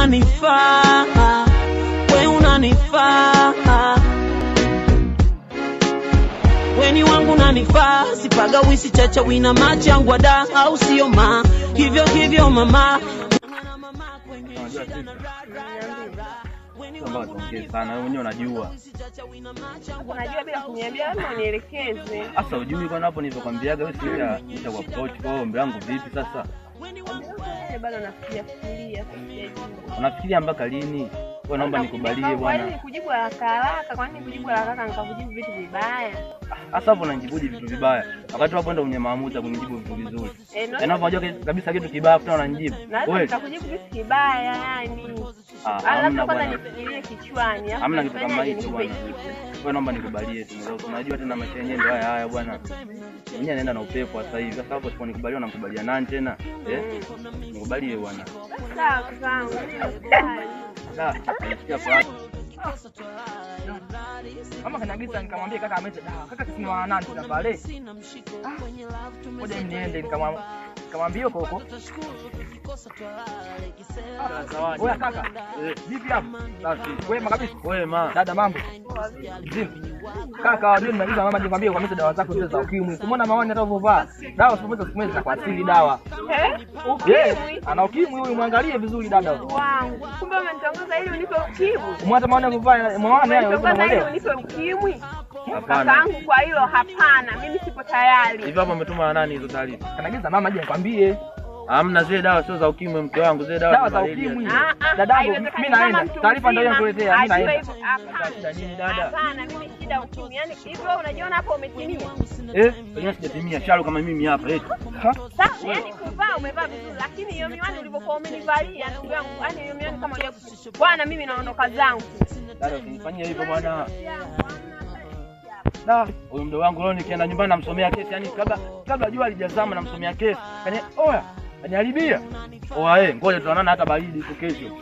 unanifaa, we unanifaa, weni wangu unanifaa, sipaga wisi chacha wina machangu wada au sio ma, hivyo mama. Mbona tuongee sana wewe mwenyewe unajua. Unajua bila kuniambia lazima unielekeze. Sasa ujui kwa hapo nilivyokuambiaga wewe sija kwa coach kwa ombi langu vipi sasa? Bado nafikiria. Unafikiria mpaka lini? Wewe naomba nikubalie bwana. Kwani kujibu haraka, kwani kujibu haraka nikakujibu vitu vibaya? Sasa hapo unanijibuje vitu vibaya? Wakati hapo ndo mwenye maamuzi kunijibu vitu vizuri. Na unajua kabisa kitu kibaya afu unanijibu. Wewe nitakujibu vitu kibaya yani. Alafu kwanza nifikirie kichwani. Hamna kitu kama hicho bwana. Wewe naomba nikubalie tu. Unajua tena maisha yenyewe ndio haya bwana. Mwenyewe anaenda na upepo sasa hivi. Sasa hapo siponikubaliwa namkubalia nani tena? Nikubalie bwana. Sawa sawa. Mama kanagisa nikamwambia kaka amete dawa. Kaka kisimama nani tena pale? Ngoja niende nikamwambia huko. Oya kaka. Vipi hapo? Wema kabisa. Wema. Dada mambo. Mzima. Kaka ndio nimaliza mama nikwambia kwa dawa zako zote za ukimwi. Umeona maoni hata uvovaa. Dawa sipoza sikumeza kwa asili dawa. Ukimwi. Ana ukimwi huyu muangalie vizuri dada. Wangu. Kumbe umenitongoza ili unipe ukimwi. Umeona maoni uvovaa maoni hayo unamwelewa. Unipe ukimwi. Hapana. Kakangu kwa hilo hapana. Mimi sipo tayari. Hivi hapo umetuma na nani hizo taarifa? Kanagiza mama aje nikwambie. Hamna zile dawa sio za ukimwi mke wangu, zile dawa za ukimwi. Dadangu mimi naenda. Taarifa ndio inakuletea, mimi naenda. Hapana. Nini dada? Hapana, mimi shida ukimwi. Yaani hivyo unajiona hapo umetimia. Kwenye sijatimia shalo kama mimi hapa Sasa yaani kuvaa umevaa vizuri lakini hiyo miwani ulivyokuwa umenivalia ndugu yangu, yaani hiyo miwani kama ile bwana mimi naondoka zangu. Dada usinifanyie hivyo bwana. Na huyo mdogo wangu leo nikienda nyumbani namsomea kesi, yani kabla jua halijazama namsomea kesi. Oya, kaniharibia. Oya ngoja tutaonana hata baridi kesho.